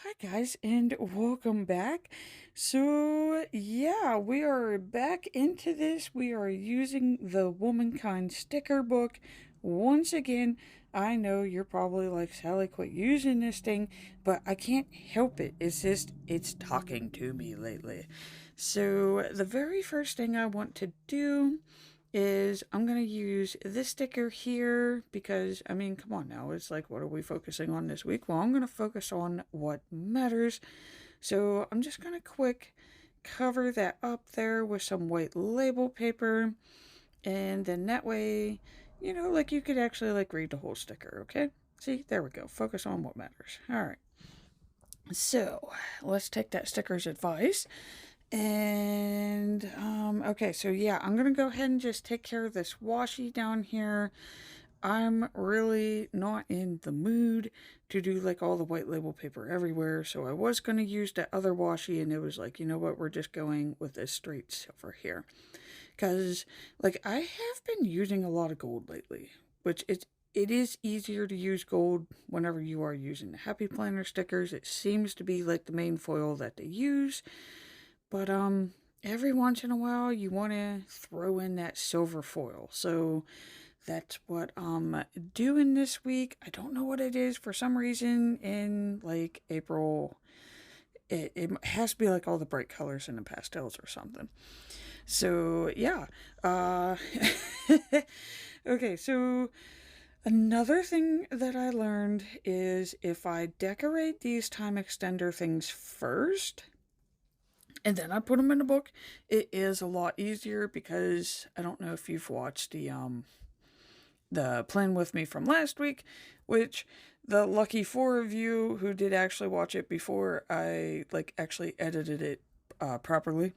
Hi guys, and welcome back. So, yeah, we are back into this. We are using the Womankind sticker book once again. I know you're probably like, Sally, quit using this thing, but I can't help it. It's talking to me lately. So, the very first thing I want to do is I'm going to use this sticker here because, I mean, come on now. It's like, what are we focusing on this week? Well, I'm going to focus on what matters. So I'm just going to quick cover that up there with some white label paper. And then that way, like you could actually like read the whole sticker, okay? See, there we go. Focus on what matters. All right. So let's take that sticker's advice. And, okay, so yeah, I'm gonna go ahead and just take care of this washi down here. I'm really not in the mood to do like all the white label paper everywhere, so I was gonna use that other washi, and it was like, you know what, we're just going with this straight silver here. Because, like, I have been using a lot of gold lately, which it is easier to use gold whenever you are using the Happy Planner stickers. It seems to be like the main foil that they use. But every once in a while you want to throw in that silver foil. So that's what I'm doing this week. I don't know what it is. For some reason in like April, it has to be like all the bright colors and the pastels or something. So yeah. Okay, so another thing that I learned is if I decorate these time extender things first, and then I put them in the book, it is a lot easier because I don't know if you've watched the plan with me from last week, which the lucky four of you who did actually watch it before I like actually edited it properly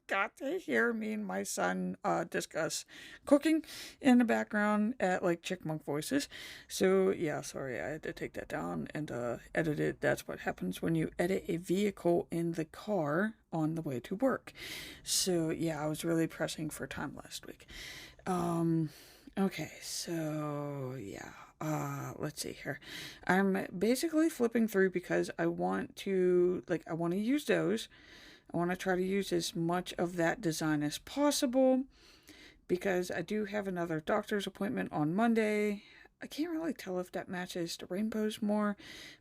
got to hear me and my son discuss cooking in the background at like chickmunk voices. So yeah, sorry, I had to take that down and edit it. That's what happens when you edit a vehicle in the car on the way to work. So yeah, I was really pressing for time last week. Okay, so yeah. Let's see here. I'm basically flipping through because I want to use those. I want to try to use as much of that design as possible because I do have another doctor's appointment on Monday. I can't really tell if that matches the rainbows more,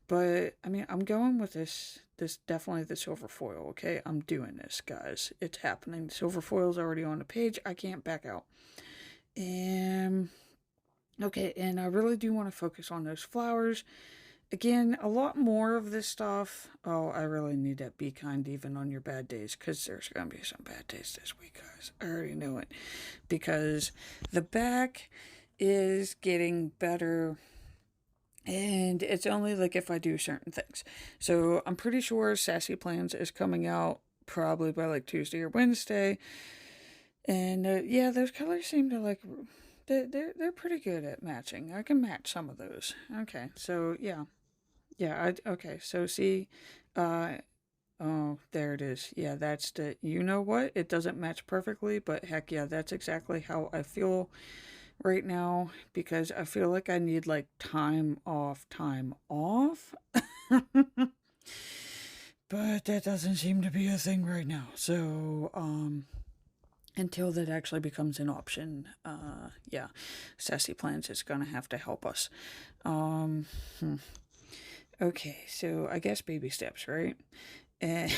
but I mean, I'm going with this definitely the silver foil, okay? I'm doing this, guys. It's happening. The silver foil's already on the page. I can't back out. And okay, and I really do want to focus on those flowers. Again, a lot more of this stuff. Oh, I really need that Be Kind even on your bad days, because there's going to be some bad days this week, guys. I already know it. Because the back is getting better, and it's only like if I do certain things. So I'm pretty sure Sassy Plans is coming out probably by like Tuesday or Wednesday. And yeah, those colors seem to like they're pretty good at matching. I can match some of those. Okay, so yeah, okay. So see, uh, oh, there it is. Yeah, that's the. You know what? It doesn't match perfectly, but heck yeah, that's exactly how I feel right now because I feel like I need like time off, time off. But that doesn't seem to be a thing right now. So, until that actually becomes an option, yeah, Sassy Plans is gonna have to help us. Um, hmm. Okay, so I guess baby steps, right? And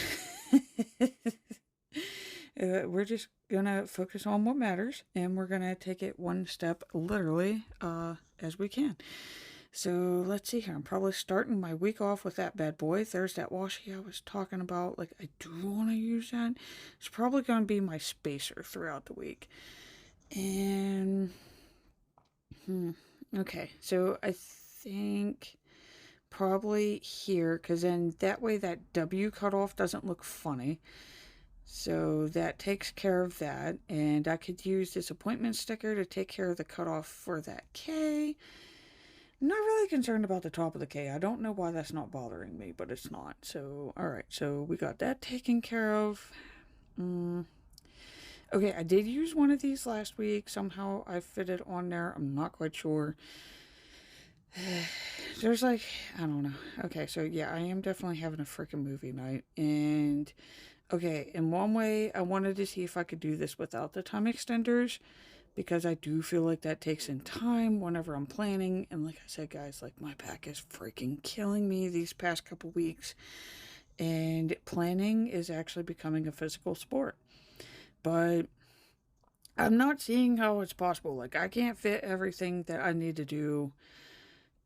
we're just gonna focus on what matters, and we're gonna take it one step literally as we can. So let's see here. I'm probably starting my week off with that bad boy. There's that washi I was talking about. Like, I do want to use that. It's probably going to be my spacer throughout the week. And, okay. So I think probably here, because then that way that W cutoff doesn't look funny. So that takes care of that. And I could use this appointment sticker to take care of the cutoff for that K. Not really concerned about the top of the K. I don't know why that's not bothering me, but it's not. So, alright, so we got that taken care of. Okay, I did use one of these last week. Somehow I fit it on there. I'm not quite sure. There's like, I don't know. Okay, so yeah, I am definitely having a freaking movie night. And okay, in one way, I wanted to see if I could do this without the time extenders because I do feel like that takes in time whenever I'm planning. And like I said, guys, like my back is freaking killing me these past couple weeks. And planning is actually becoming a physical sport. But I'm not seeing how it's possible. Like, I can't fit everything that I need to do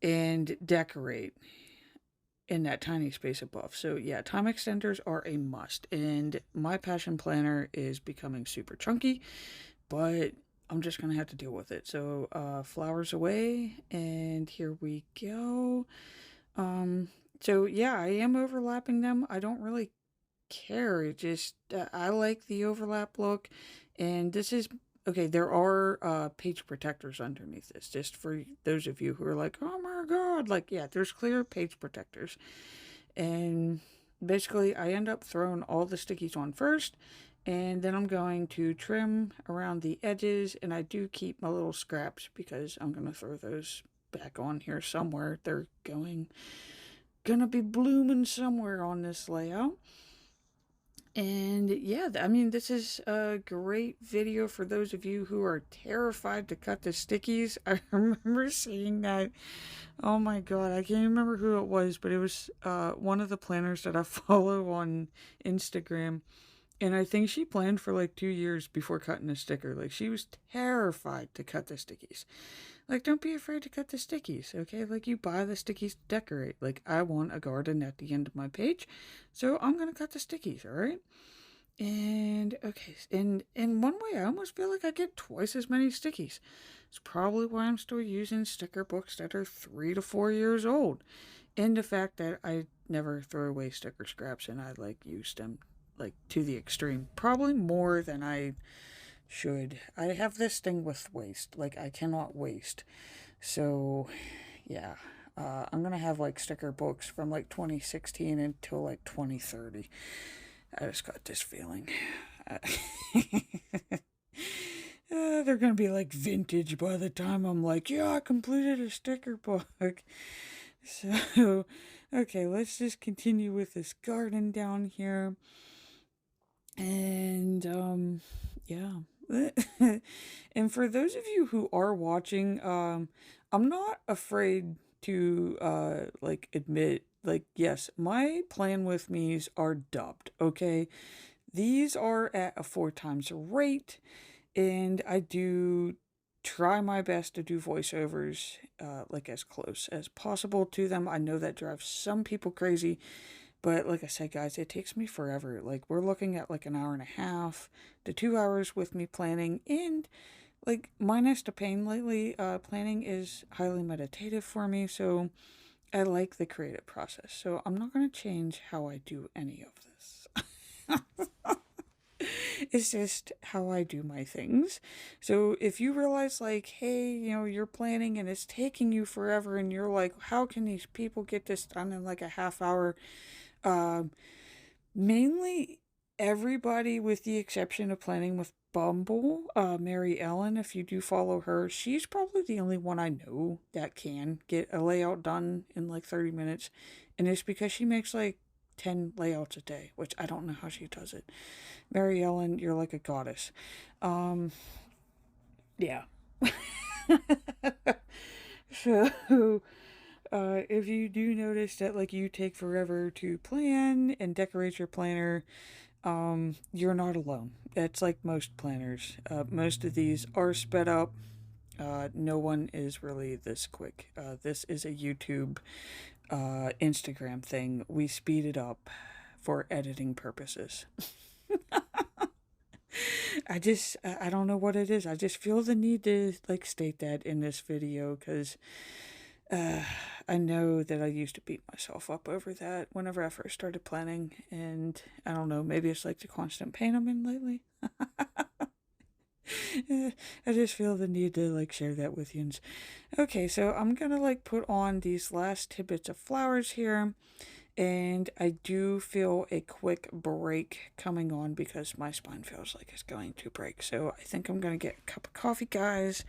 and decorate in that tiny space above. So, yeah, time extenders are a must. And my passion planner is becoming super chunky, but I'm just going to have to deal with it. So, flowers away, and here we go. Um, so, yeah, I am overlapping them. I don't really care. It just I like the overlap look, and this is okay. There are page protectors underneath this, just for those of you who are like, "Oh my god!" Like, yeah, there's clear page protectors, and basically, I end up throwing all the stickies on first, and then I'm going to trim around the edges, and I do keep my little scraps because I'm gonna throw those back on here somewhere. They're gonna be blooming somewhere on this layout. And yeah, I mean, this is a great video for those of you who are terrified to cut the stickies. I remember seeing that. Oh my god, I can't remember who it was, but it was one of the planners that I follow on Instagram. And I think she planned for like 2 years before cutting a sticker. Like, she was terrified to cut the stickies. Like, don't be afraid to cut the stickies, okay? Like, you buy the stickies to decorate. Like, I want a garden at the end of my page, so I'm gonna cut the stickies, alright? And, okay, and in one way, I almost feel like I get twice as many stickies. It's probably why I'm still using sticker books that are 3 to 4 years old. And the fact that I never throw away sticker scraps and I, like, use them, like, to the extreme. Probably more than I should. I have this thing with waste. Like, I cannot waste. So, yeah. I'm gonna have like sticker books from like 2016 until like 2030. I just got this feeling. Uh, they're gonna be like vintage by the time I'm like, yeah, I completed a sticker book. So, okay, let's just continue with this garden down here. And, yeah. And for those of you who are watching, I'm not afraid to like admit, like, yes, my plan with me's are dubbed, okay? These are at a 4 times rate, and I do try my best to do voiceovers like as close as possible to them. I know that drives some people crazy, but like I said, guys, it takes me forever. Like, we're looking at like an hour and a half to 2 hours with me planning. And like, minus the pain lately, planning is highly meditative for me. So I like the creative process. So I'm not going to change how I do any of this. It's just how I do my things. So if you realize, like, hey, you're planning and it's taking you forever, and you're like, how can these people get this done in like a half hour? Um, Mainly everybody with the exception of Planning with Bumble, Mary Ellen, if you do follow her, she's probably the only one I know that can get a layout done in like 30 minutes. And it's because she makes like 10 layouts a day, which I don't know how she does it. Mary Ellen, you're like a goddess. Um, yeah. So, if you do notice that like you take forever to plan and decorate your planner, you're not alone. It's like most planners. Most of these are sped up. No one is really this quick. This is a YouTube, Instagram thing. We speed it up for editing purposes. I don't know what it is. I just feel the need to like state that in this video because uh, I know that I used to beat myself up over that whenever I first started planning, and I don't know, maybe it's like the constant pain I'm in lately. I just feel the need to like share that with you. Okay, so I'm gonna like put on these last tidbits of flowers here, and I do feel a quick break coming on because my spine feels like it's going to break. So I think I'm gonna get a cup of coffee, guys,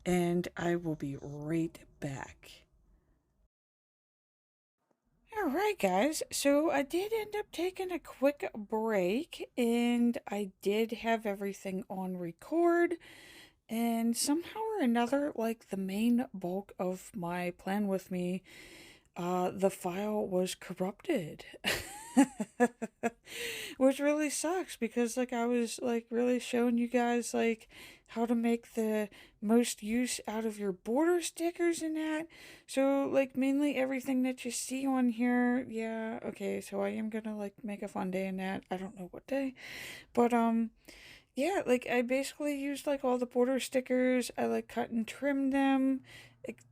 and I will be right back. All right, guys. So I did end up taking a quick break and I did have everything on record. And somehow or another, like the main bulk of my plan with me, the file was corrupted. Which really sucks because like I was like really showing you guys like how to make the most use out of your border stickers and that. So like mainly everything that you see on here, yeah, okay, so I am gonna like make a fun day in that. I don't know what day. But yeah, like I basically used like all the border stickers. I like cut and trimmed them.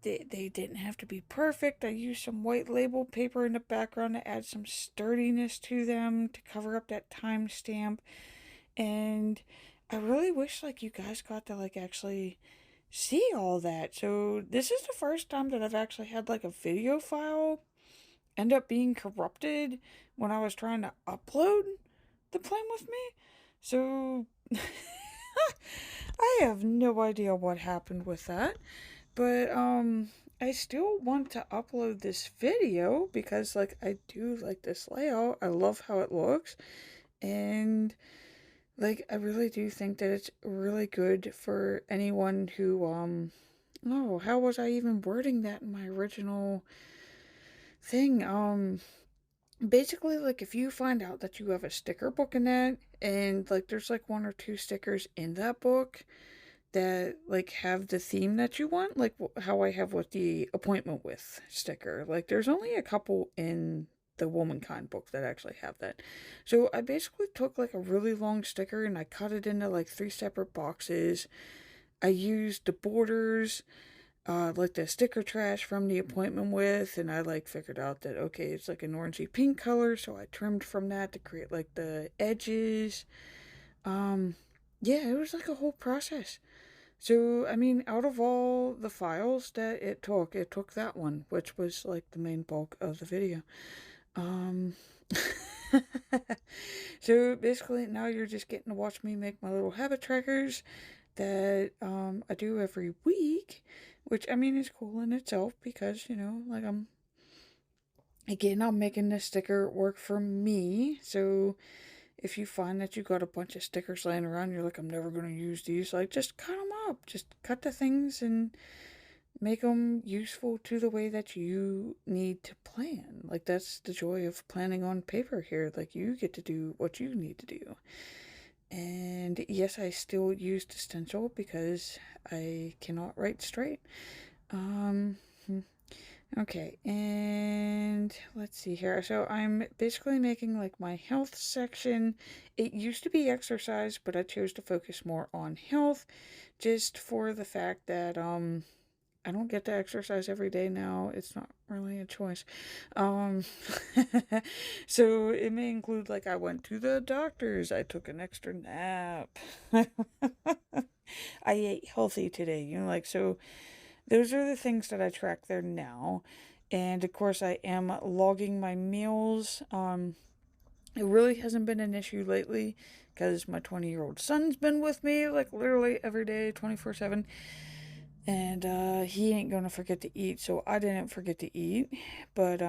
They didn't have to be perfect. I used some white label paper in the background to add some sturdiness to them to cover up that timestamp. And I really wish like you guys got to like actually see all that. So this is the first time that I've actually had like a video file end up being corrupted when I was trying to upload the plan with me. So I have no idea what happened with that. But I still want to upload this video because like I do like this layout. I love how it looks. And like I really do think that it's really good for anyone who oh, how was I even wording that in my original thing? Basically like if you find out that you have a sticker book in that and like there's like one or two stickers in that book that like have the theme that you want, like how I have with the appointment with sticker. Like there's only a couple in the Womankind book that actually have that. So I basically took like a really long sticker and I cut it into like three separate boxes. I used the borders, like the sticker trash from the appointment with, and I like figured out that okay, it's like an orangey pink color, so I trimmed from that to create like the edges. Um, yeah, it was like a whole process. So, I mean, out of all the files that it took that one, which was like the main bulk of the video. Um, so basically now you're just getting to watch me make my little habit trackers that I do every week, which I mean is cool in itself because, you know, like I'm making this sticker work for me. So if you find that you got a bunch of stickers laying around, you're like, I'm never going to use these, like, just cut them up. Just cut the things and make them useful to the way that you need to plan. Like, that's the joy of planning on paper here. Like, you get to do what you need to do. And yes, I still use the stencil because I cannot write straight. Um, hmm. Okay, and let's see here. So I'm basically making like my health section. It used to be exercise, but I chose to focus more on health just for the fact that I don't get to exercise every day now. It's not really a choice. Um so it may include like I went to the doctor's, I took an extra nap. I ate healthy today, you know, like so those are the things that I track there now. And of course, I am logging my meals. It really hasn't been an issue lately because my 20-year-old son's been with me like literally every day, 24/7. And he ain't gonna forget to eat, so I didn't forget to eat. But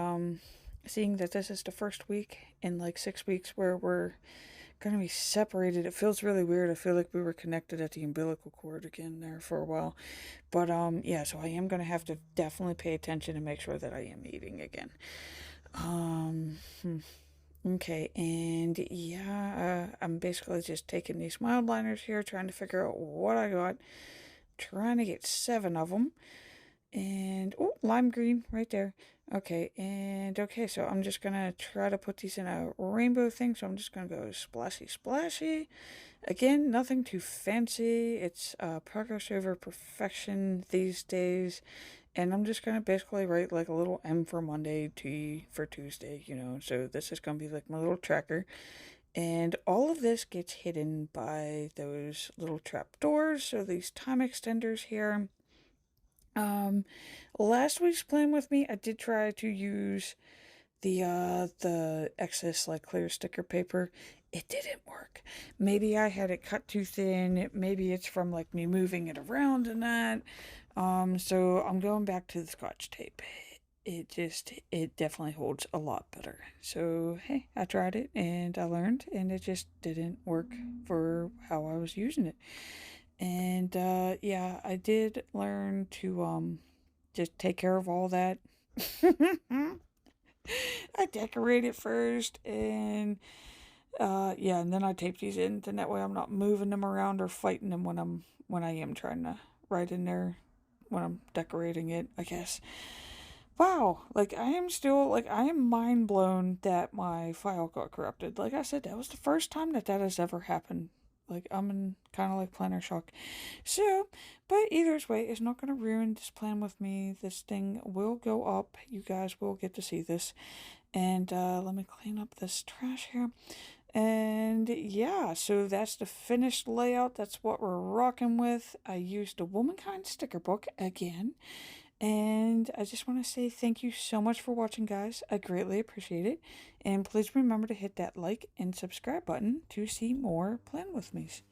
seeing that this is the first week in like 6 weeks where we're gonna be separated, it feels really weird. I feel like we were connected at the umbilical cord again there for a while. But yeah, so I am gonna have to definitely pay attention and make sure that I am eating again. Um, hmm. Okay, and yeah, I'm basically just taking these mild liners here, trying to figure out what I got. Trying to get 7 of them. And, oh, lime green right there. Okay, and okay, so I'm just gonna try to put these in a rainbow thing. So I'm just gonna go splashy, splashy. Again, nothing too fancy. It's progress over perfection these days. And I'm just gonna basically write like a little M for Monday, T for Tuesday, you know. So this is gonna be like my little tracker. And all of this gets hidden by those little trap doors. So these time extenders here. Um, Last week's plan with me, I did try to use the excess like clear sticker paper. It didn't work. Maybe I had it cut too thin. Maybe it's from like me moving it around and that. So I'm going back to the Scotch tape. it definitely holds a lot better. So hey, I tried it and I learned, and it just didn't work for how I was using it. And yeah, I did learn to just take care of all that. I decorate it first, and yeah, and then I tape these in, and that way I'm not moving them around or fighting them when I am trying to write in there when I'm decorating it, I guess. Wow, like I am mind blown that my file got corrupted. Like I said, that was the first time that has ever happened. Like I'm in kind of like planner shock. So, but either way, it's not going to ruin this plan with me. This thing will go up. You guys will get to see this. And let me clean up this trash here. And yeah, so that's the finished layout. That's what we're rocking with. I used a Womankind sticker book again. And I just want to say thank you so much for watching, guys. I greatly appreciate it. And please remember to hit that like and subscribe button to see more Plan With Me's.